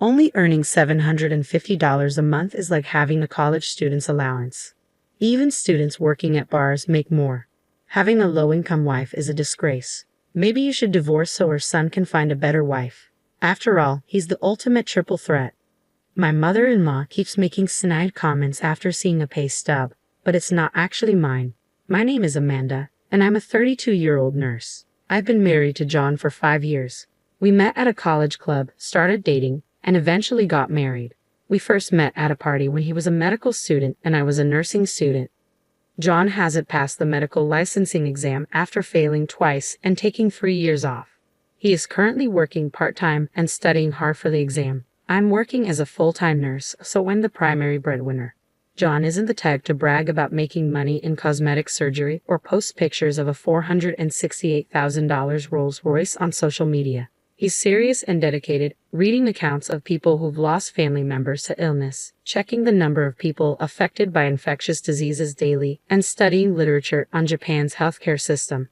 Only earning $750 a month is like having a college student's allowance. Even students working at bars make more. Having a low-income wife is a disgrace. Maybe you should divorce so her son can find a better wife. After all, he's the ultimate triple threat. My mother-in-law keeps making snide comments after seeing a pay stub, but it's not actually mine. My name is Amanda, and I'm a 32-year-old nurse. I've been married to John for 5 years. We met at a college club, started dating, and eventually got married. We first met at a party when he was a medical student and I was a nursing student. John hasn't passed the medical licensing exam after failing twice and taking 3 years off. He is currently working part-time and studying hard for the exam. I'm working as a full-time nurse, so I'm the primary breadwinner. John isn't the type to brag about making money in cosmetic surgery or post pictures of a $468,000 Rolls-Royce on social media. He's serious and dedicated, reading accounts of people who've lost family members to illness, checking the number of people affected by infectious diseases daily, and studying literature on Japan's healthcare system.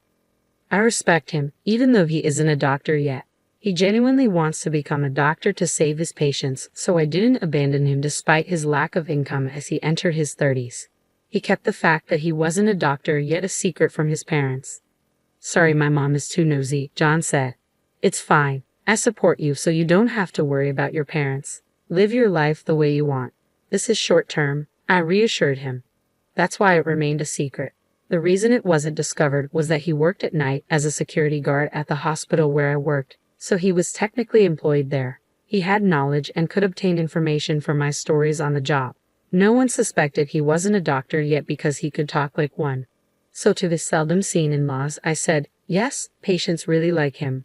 I respect him, even though he isn't a doctor yet. He genuinely wants to become a doctor to save his patients, so I didn't abandon him despite his lack of income as he entered his 30s. He kept the fact that he wasn't a doctor yet a secret from his parents. "Sorry, my mom is too nosy," John said. "It's fine. I support you so you don't have to worry about your parents. Live your life the way you want. This is short term," I reassured him. That's why it remained a secret. The reason it wasn't discovered was that he worked at night as a security guard at the hospital where I worked, so he was technically employed there. He had knowledge and could obtain information from my stories on the job. No one suspected he wasn't a doctor yet because he could talk like one. So to his seldom seen in-laws, I said, yes, patients really like him.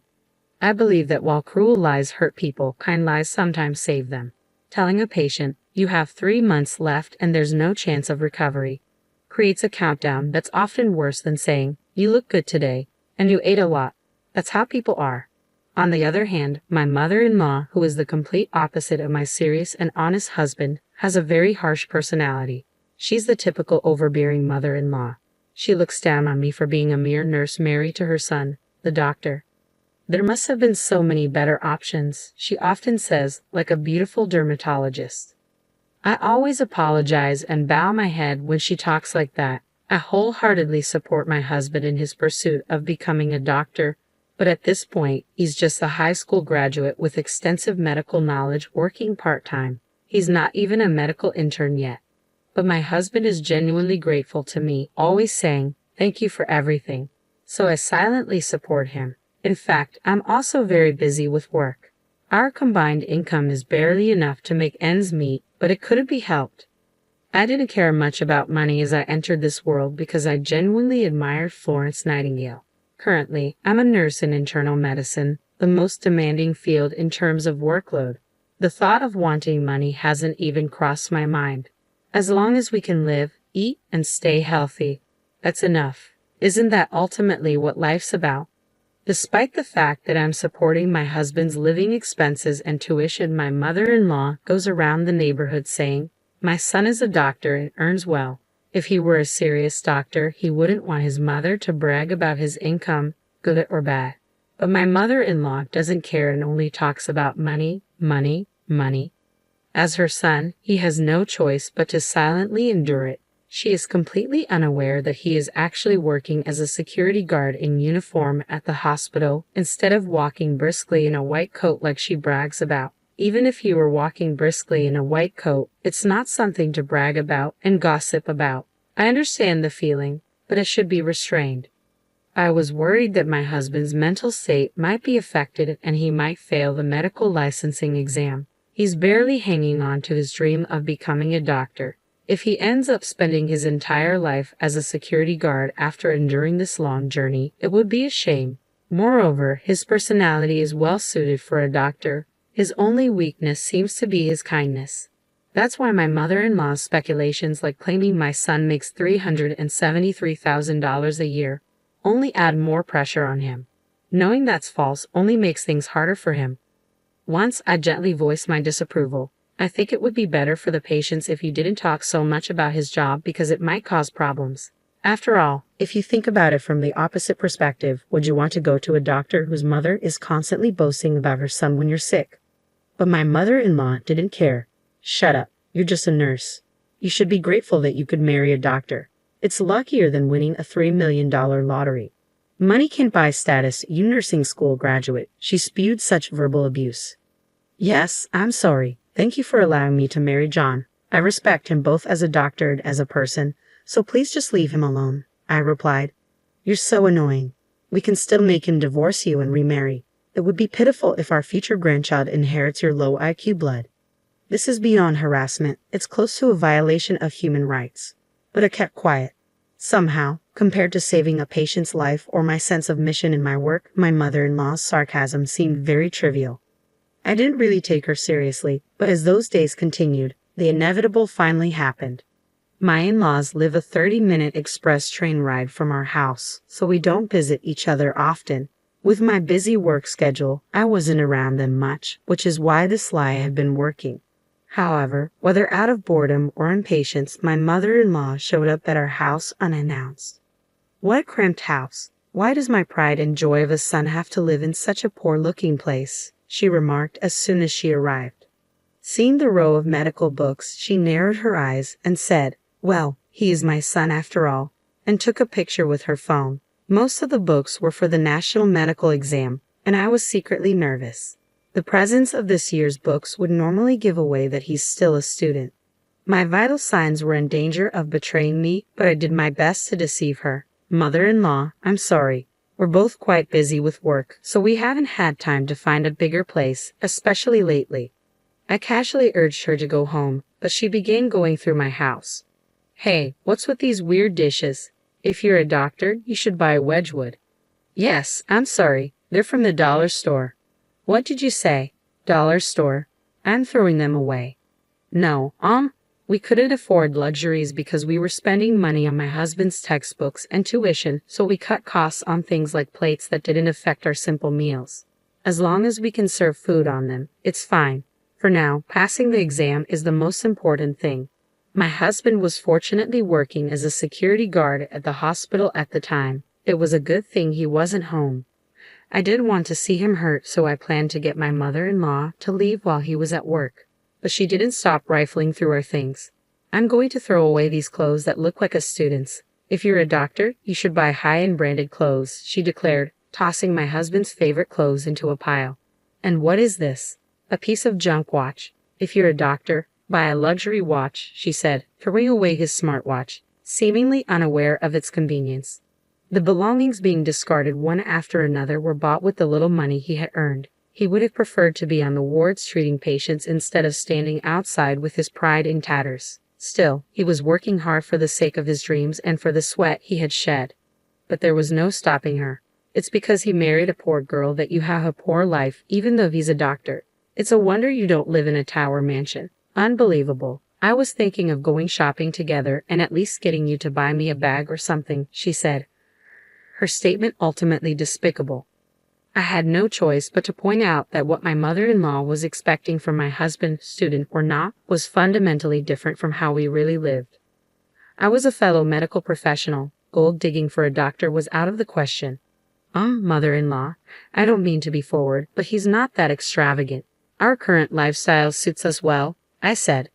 I believe that while cruel lies hurt people, kind lies sometimes save them. Telling a patient, "You have 3 months left and there's no chance of recovery," creates a countdown that's often worse than saying, "You look good today, and you ate a lot." That's how people are. On the other hand, my mother-in-law, who is the complete opposite of my serious and honest husband, has a very harsh personality. She's the typical overbearing mother-in-law. She looks down on me for being a mere nurse married to her son, the doctor. "There must have been so many better options," she often says, like a beautiful dermatologist. I always apologize and bow my head when she talks like that. I wholeheartedly support my husband in his pursuit of becoming a doctor, but at this point, he's just a high school graduate with extensive medical knowledge working part-time. He's not even a medical intern yet. But my husband is genuinely grateful to me, always saying, "Thank you for everything." So I silently support him. In fact, I'm also very busy with work. Our combined income is barely enough to make ends meet, but it couldn't be helped. I didn't care much about money as I entered this world because I genuinely admired Florence Nightingale. Currently, I'm a nurse in internal medicine, the most demanding field in terms of workload. The thought of wanting money hasn't even crossed my mind. As long as we can live, eat, and stay healthy, that's enough. Isn't that ultimately what life's about? Despite the fact that I'm supporting my husband's living expenses and tuition, my mother-in-law goes around the neighborhood saying, "My son is a doctor and earns well. If he were a serious doctor, he wouldn't want his mother to brag about his income, good or bad." But my mother-in-law doesn't care and only talks about money, money, money. As her son, he has no choice but to silently endure it. She is completely unaware that he is actually working as a security guard in uniform at the hospital instead of walking briskly in a white coat like she brags about. Even if he were walking briskly in a white coat, it's not something to brag about and gossip about. I understand the feeling, but it should be restrained. I was worried that my husband's mental state might be affected and he might fail the medical licensing exam. He's barely hanging on to his dream of becoming a doctor. If he ends up spending his entire life as a security guard after enduring this long journey, it would be a shame. Moreover, his personality is well suited for a doctor. His only weakness seems to be his kindness. That's why my mother-in-law's speculations like claiming my son makes $373,000 a year only add more pressure on him. Knowing that's false only makes things harder for him. Once I gently voiced my disapproval. "I think it would be better for the patients if you didn't talk so much about his job because it might cause problems." After all, if you think about it from the opposite perspective, would you want to go to a doctor whose mother is constantly boasting about her son when you're sick? But my mother-in-law didn't care. Shut up. You're just a nurse. You should be grateful that you could marry a doctor. It's luckier than winning a $3 million lottery. Money can't buy status, you nursing school graduate. She spewed such verbal abuse. Yes, I'm sorry. Thank you for allowing me to marry John. I respect him both as a doctor and as a person, so please just leave him alone, I replied. You're so annoying. We can still make him divorce you and remarry. It would be pitiful if our future grandchild inherits your low IQ blood. This is beyond harassment. It's close to a violation of human rights. But I kept quiet. Somehow, compared to saving a patient's life or my sense of mission in my work, my mother-in-law's sarcasm seemed very trivial. I didn't really take her seriously, but as those days continued, the inevitable finally happened. My in-laws live a 30-minute express train ride from our house, so we don't visit each other often. With my busy work schedule, I wasn't around them much, which is why this lie had been working. However, whether out of boredom or impatience, my mother-in-law showed up at our house unannounced. What a cramped house. Why does my pride and joy of a son have to live in such a poor-looking place? She remarked as soon as she arrived. Seeing the row of medical books, she narrowed her eyes and said, "Well, he is my son after all," and took a picture with her phone. Most of the books were for the national medical exam, and I was secretly nervous. The presence of this year's books would normally give away that he's still a student. My vital signs were in danger of betraying me, but I did my best to deceive her. Mother-in-law, I'm sorry. We're both quite busy with work, so we haven't had time to find a bigger place, especially lately. I casually urged her to go home, but she began going through my house. Hey, what's with these weird dishes? If you're a doctor, you should buy Wedgwood. Yes, I'm sorry. They're from the dollar store. What did you say? Dollar store? I'm throwing them away. No, we couldn't afford luxuries because we were spending money on my husband's textbooks and tuition, so we cut costs on things like plates that didn't affect our simple meals. As long as we can serve food on them, it's fine. For now, passing the exam is the most important thing. My husband was fortunately working as a security guard at the hospital at the time. It was a good thing he wasn't home. I didn't want to see him hurt, so I planned to get my mother-in-law to leave while he was at work. But she didn't stop rifling through our things. I'm going to throw away these clothes that look like a student's. If you're a doctor, you should buy high-end branded clothes, she declared, tossing my husband's favorite clothes into a pile. And what is this? A piece of junk watch. If you're a doctor, buy a luxury watch, she said, throwing away his smartwatch, seemingly unaware of its convenience. The belongings being discarded one after another were bought with the little money he had earned. He would have preferred to be on the wards treating patients instead of standing outside with his pride in tatters. Still, he was working hard for the sake of his dreams and for the sweat he had shed. But there was no stopping her. It's because he married a poor girl that you have a poor life, even though he's a doctor. It's a wonder you don't live in a tower mansion. Unbelievable. I was thinking of going shopping together and at least getting you to buy me a bag or something, she said. Her statement ultimately despicable. I had no choice but to point out that what my mother-in-law was expecting from my husband, student or not, was fundamentally different from how we really lived. I was a fellow medical professional. Gold digging for a doctor was out of the question. Mother-in-law, I don't mean to be forward, but he's not that extravagant. Our current lifestyle suits us well, I said.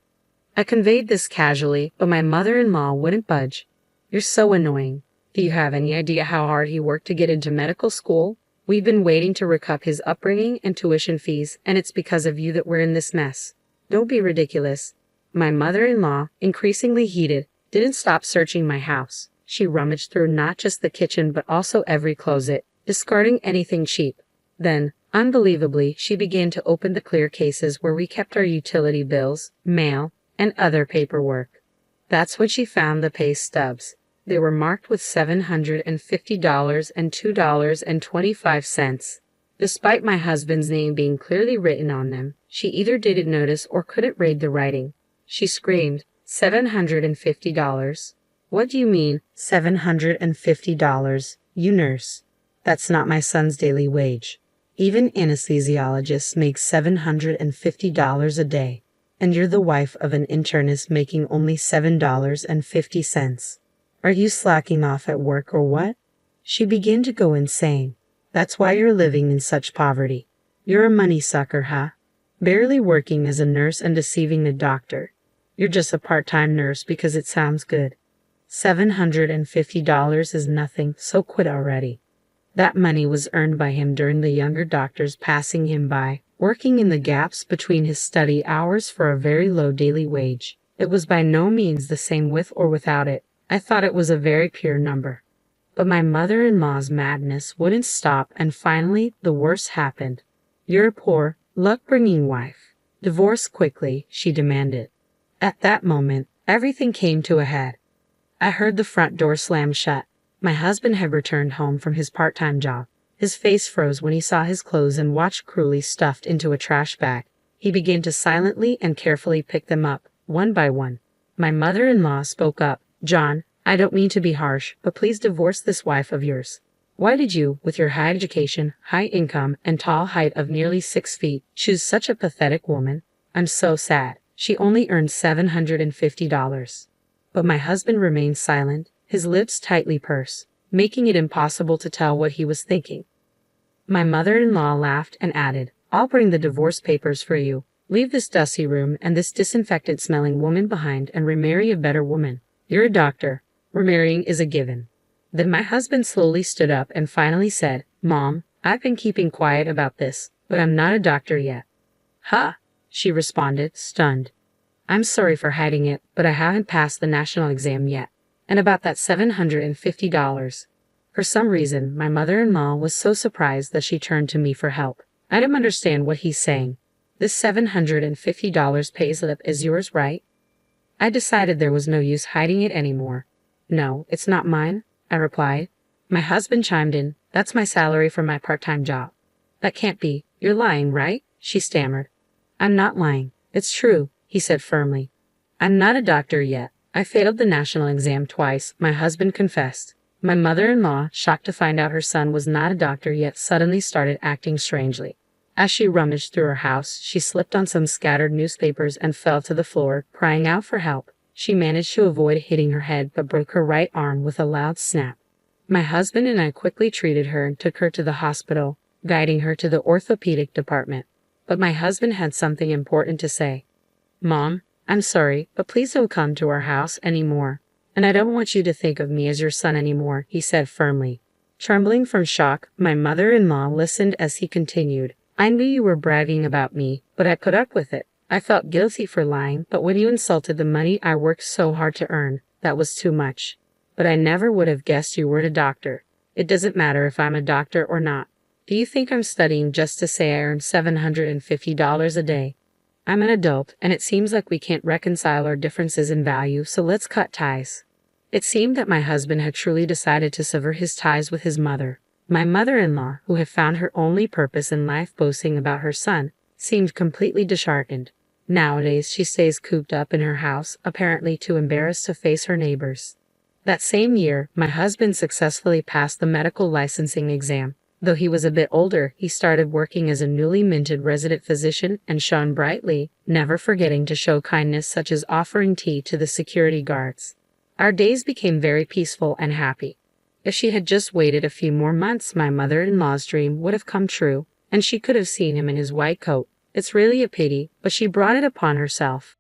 I conveyed this casually, but my mother-in-law wouldn't budge. You're so annoying. Do you have any idea how hard he worked to get into medical school? We've been waiting to recoup his upbringing and tuition fees, and it's because of you that we're in this mess. Don't be ridiculous. My mother-in-law, increasingly heated, didn't stop searching my house. She rummaged through not just the kitchen but also every closet, discarding anything cheap. Then, unbelievably, she began to open the clear cases where we kept our utility bills, mail, and other paperwork. That's when she found the pay stubs. They were marked with $750 and $2.25. Despite my husband's name being clearly written on them, she either didn't notice or couldn't read the writing. She screamed, $750? What do you mean, $750? You nurse. That's not my son's daily wage. Even anesthesiologists make $750 a day, and you're the wife of an internist making only $7.50. Are you slacking off at work or what? She began to go insane. That's why you're living in such poverty. You're a money sucker, huh? barely working as a nurse and deceiving the doctor. You're just a part-time nurse because it sounds good. $750 is nothing, so quit already. That money was earned by him during the younger doctors passing him by, working in the gaps between his study hours for a very low daily wage. It was by no means the same with or without it. I thought it was a very pure number. But my mother-in-law's madness wouldn't stop, and finally the worst happened. You're a poor, luck-bringing wife. Divorce quickly, she demanded. At that moment, everything came to a head. I heard the front door slam shut. My husband had returned home from his part-time job. His face froze when he saw his clothes and watch cruelly stuffed into a trash bag. He began to silently and carefully pick them up, one by one. My mother-in-law spoke up. John, I don't mean to be harsh, but please divorce this wife of yours. Why did you, with your high education, high income, and tall height of nearly 6 feet, choose such a pathetic woman? I'm so sad. She only earned $750. But my husband remained silent, his lips tightly pursed, making it impossible to tell what he was thinking. My mother-in-law laughed and added, I'll bring the divorce papers for you. Leave this dusty room and this disinfected-smelling woman behind and remarry a better woman. You're a doctor. Remarrying is a given. Then my husband slowly stood up and finally said, Mom, I've been keeping quiet about this, but I'm not a doctor yet. Huh? She responded, stunned. I'm sorry for hiding it, but I haven't passed the national exam yet. And about that $750. For some reason, my mother-in-law was so surprised that she turned to me for help. I don't understand what he's saying. This $750 payslip is yours, right? I decided there was no use hiding it anymore. No, it's not mine, I replied. My husband chimed in, that's my salary for my part-time job. That can't be. You're lying, right? She stammered. I'm not lying. It's true, he said firmly. I'm not a doctor yet. I failed the national exam twice, my husband confessed. My mother-in-law, shocked to find out her son was not a doctor yet, suddenly started acting strangely. As she rummaged through her house, she slipped on some scattered newspapers and fell to the floor, crying out for help. She managed to avoid hitting her head but broke her right arm with a loud snap. My husband and I quickly treated her and took her to the hospital, guiding her to the orthopedic department. But my husband had something important to say. Mom, I'm sorry, but please don't come to our house anymore. And I don't want you to think of me as your son anymore, he said firmly. Trembling from shock, my mother-in-law listened as he continued. I knew you were bragging about me, but I put up with it. I felt guilty for lying, but when you insulted the money I worked so hard to earn, that was too much. But I never would have guessed you were a doctor. It doesn't matter if I'm a doctor or not. Do you think I'm studying just to say I earn $750 a day? I'm an adult, and it seems like we can't reconcile our differences in value, so let's cut ties. It seemed that my husband had truly decided to sever his ties with his mother. My mother-in-law, who had found her only purpose in life boasting about her son, seemed completely disheartened. Nowadays, she stays cooped up in her house, apparently too embarrassed to face her neighbors. That same year, my husband successfully passed the medical licensing exam. Though he was a bit older, he started working as a newly minted resident physician and shone brightly, never forgetting to show kindness such as offering tea to the security guards. Our days became very peaceful and happy. If she had just waited a few more months, my mother-in-law's dream would have come true, and she could have seen him in his white coat. It's really a pity, but she brought it upon herself.